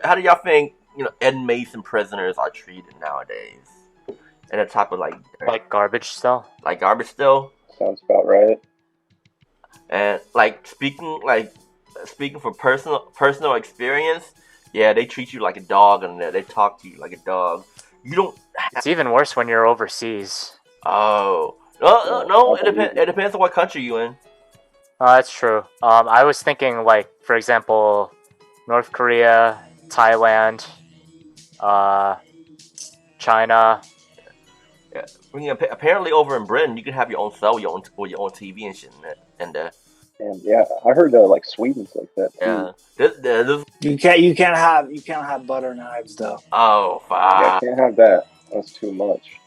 how do y'all think inmates and prisoners are treated nowadays? And a type of like garbage still. Like garbage still. Sounds about right. And speaking from personal experience, yeah, they treat you like a dog in there. They talk to you like a dog. You don't. It's even worse when you're overseas. Oh no! It depends on what country you in. That's true. I was thinking, like, for example, North Korea, Thailand, China. Yeah. I mean, apparently over in Britain, you can have your own cell, your own TV and shit in there. And yeah, I heard like Sweden's like that too. Yeah, You can't have butter knives though. Oh, fuck. Yeah, can't have that. That's too much.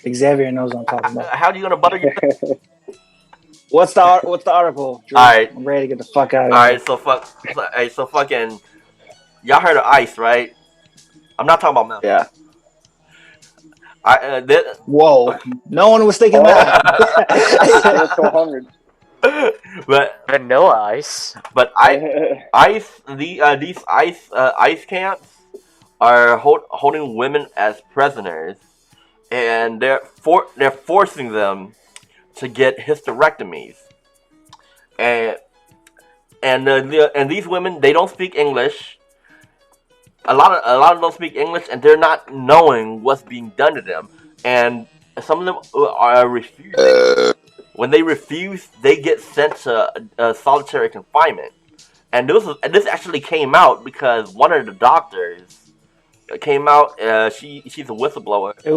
Xavier knows what I'm talking about. How are you gonna butter your? What's the article? Drew? All right, I'm ready to get the fuck out of all here. right, so fucking, y'all heard of ice, right? I'm not talking about milk. Yeah. Whoa! No one was thinking that. But vanilla ice. But these ice camps are holding women as prisoners, and they're forcing them to get hysterectomies, and these women, they don't speak English. A lot of them don't speak English, and they're not knowing what's being done to them, and some of them are refusing. When they refuse, they get sent to solitary confinement. And this actually came out because one of the doctors came out. She's a whistleblower. It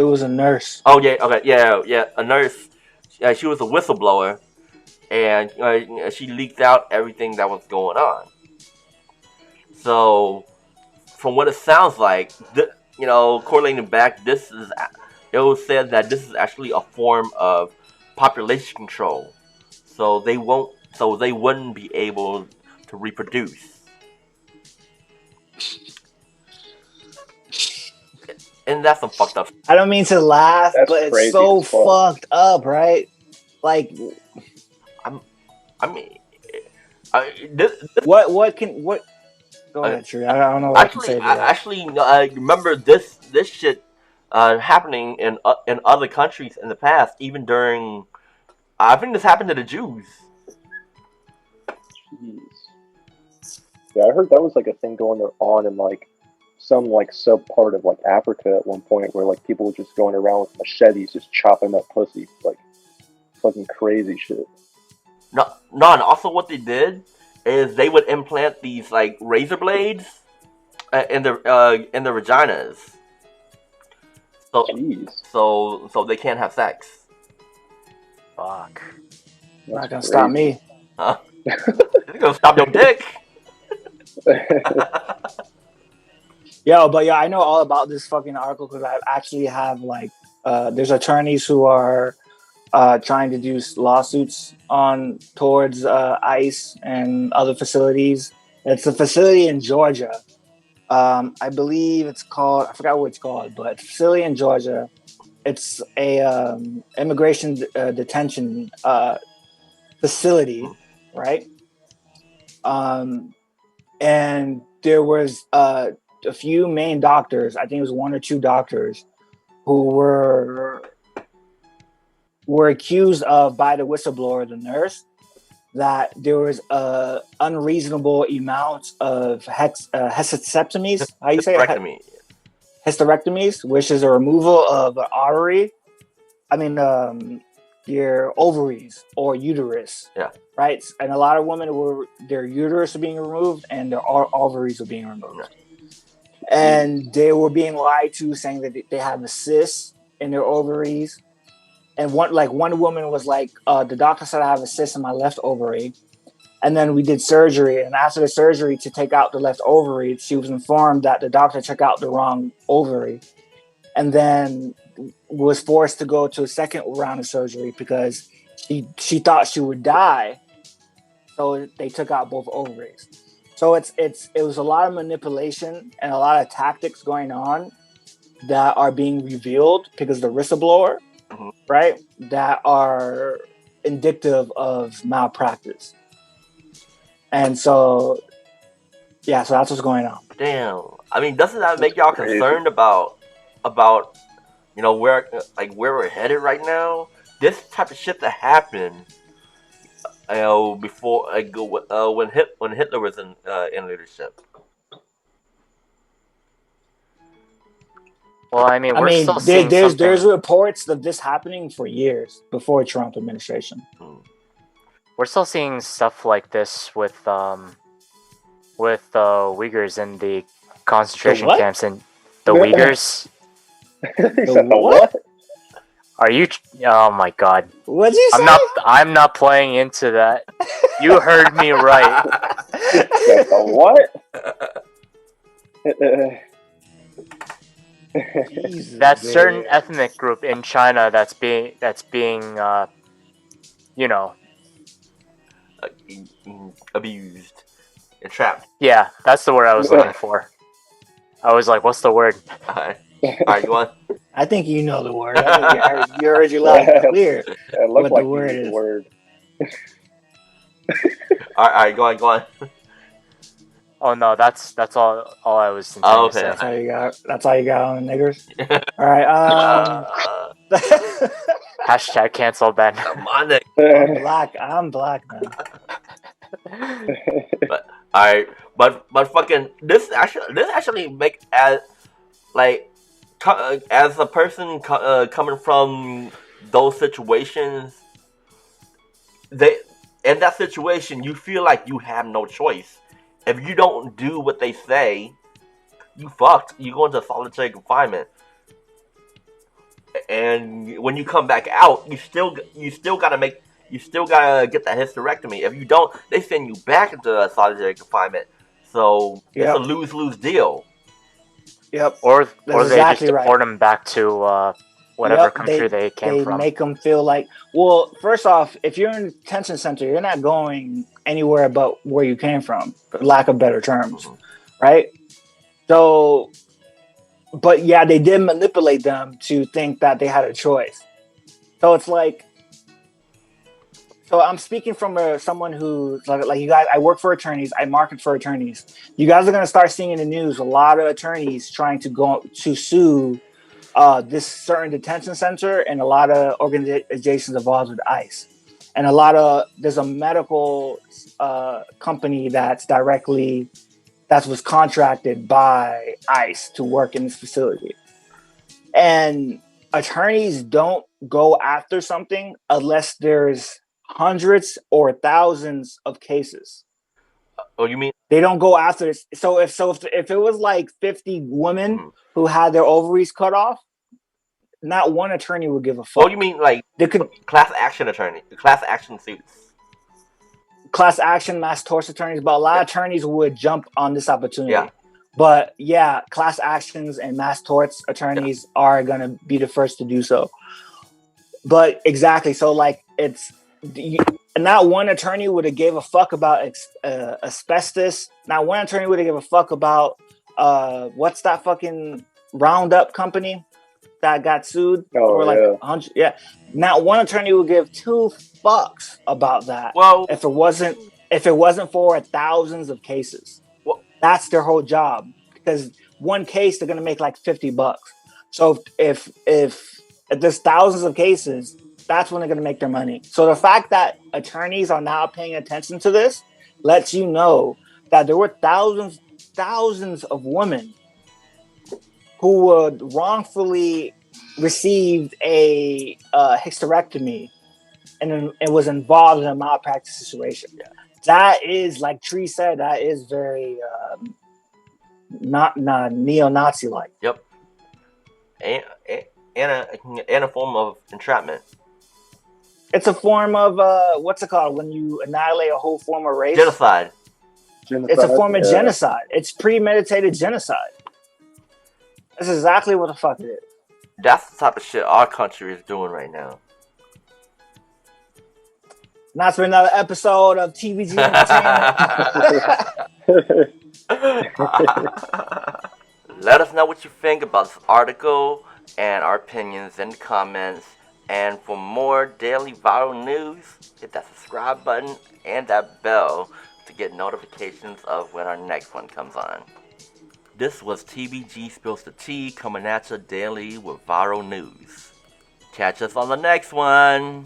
was a nurse. Oh yeah, okay, yeah, a nurse. She was a whistleblower, and she leaked out everything that was going on. So, from what it sounds like, correlating back, it was said that this is actually a form of population control, so they wouldn't be able to reproduce. And that's some fucked up. I don't mean to laugh, but it's so fucked up, right? Like, what? Go ahead, Tree. I don't know what I can say to that. Remember this shit happening in other countries in the past, even during. I think this happened to the Jews. Jeez. Yeah, I heard that was like a thing going on in like some like sub part of like Africa at one point, where like people were just going around with machetes, just chopping up pussy, like fucking crazy shit. No, and also what they did is they would implant these like razor blades in their vaginas. So they can't have sex. Fuck. Not gonna stop me. Huh? It's gonna stop your dick. But I know all about this fucking article because I actually have like, there's attorneys who are trying to do lawsuits towards ICE and other facilities. It's a facility in Georgia. I believe it's called, I forgot what it's called, but facility in Georgia. It's a immigration detention facility, right? And there was a few main doctors, I think it was one or two doctors, who were accused of, by the whistleblower, the nurse, that there was a unreasonable amount of hysterectomies. How you say it? Hysterectomies, which is a removal of an artery. I mean, your ovaries or uterus. Yeah. Right? And a lot of women their uterus were being removed and their ovaries were being removed. Yeah. And they were being lied to, saying that they have a cyst in their ovaries. And one woman was like, the doctor said I have a cyst in my left ovary. And then we did surgery. And after the surgery to take out the left ovary, she was informed that the doctor took out the wrong ovary. And then was forced to go to a second round of surgery because she thought she would die. So they took out both ovaries. So it was a lot of manipulation and a lot of tactics going on that are being revealed because the whistleblower, right, that are indicative of malpractice. And so that's what's going on. Damn. I mean, doesn't that make y'all Crazy. concerned about where we're headed right now? This type of shit that happened, before when Hitler was in leadership. Well, I mean, I we're mean, still seeing something. there's reports of this happening for years before Trump administration. We're still seeing stuff like this with Uyghurs in the concentration what? camps and the Uyghurs. He said the what? Are you? Oh my god! What'd you say? I'm not playing into that. You heard me right. Said the what? Jesus, That dude. certain ethnic group in China that's being Abused, entrapped. yeah, that's the word I was looking for. I was like, what's the word? Alright, go on. I think you know the word. I think you heard you loud and clear. It What looked the like word you used is. the word. Alright, go on. Oh no, that's all I was intending Oh, okay. to That's say. all you got. That's all you got on the niggers. All right. Hashtag cancel Ben. Come on, Nick. I'm black, man. But alright, but fucking this actually make as as a person coming from those situations, in that situation you feel like you have no choice. If you don't do what they say, you fucked. You go into solitary confinement, and when you come back out, you still gotta get that hysterectomy. If you don't, they send you back into solitary confinement. So it's a lose-lose deal. Yep. Or they exactly just right. deport them back to whatever country they came from. They make them feel like, well, first off, if you're in a detention center, you're not going anywhere but where you came from, for lack of better terms, right? So, but yeah, they did manipulate them to think that they had a choice. So it's like, so I'm speaking from someone who, like you guys, I work for attorneys, I market for attorneys. You guys are going to start seeing in the news a lot of attorneys trying to go to sue this certain detention center and a lot of organizations involved with ICE. And there's a medical company that was contracted by ICE to work in this facility. And attorneys don't go after something unless there's hundreds or thousands of cases. Oh, you mean they don't go after it? So if it was like 50 women who had their ovaries cut off, not one attorney would give a fuck. Oh, you mean like they could class action suits, class action, mass torts attorneys, but a lot of attorneys would jump on this opportunity. Yeah. But yeah, class actions and mass torts attorneys are gonna be the first to do so. But exactly, so like not one attorney would have gave a fuck about asbestos. Not one attorney would have gave a fuck about what's that fucking Roundup company that got sued for like 100. Yeah, not one attorney would give two fucks about that. Well, if it wasn't for thousands of cases, that's their whole job. Because one case they're gonna make like $50. So if there's thousands of cases, that's when they're going to make their money. So the fact that attorneys are now paying attention to this lets you know that there were thousands of women who would wrongfully received a hysterectomy and it was involved in a malpractice situation. Yeah. That is, like Tree said, that is very not neo-Nazi like. Yep. And a form of entrapment. It's a form of what's it called when you annihilate a whole form of race? Genocide. It's a form of genocide. It's premeditated genocide. That's exactly what the fuck it is. That's the type of shit our country is doing right now. And that's been another episode of TVG Entertainment. Let us know what you think about this article and our opinions in the comments. And for more daily viral news, hit that subscribe button and that bell to get notifications of when our next one comes on. This was TBG Spills the Tea, coming at you daily with viral news. Catch us on the next one.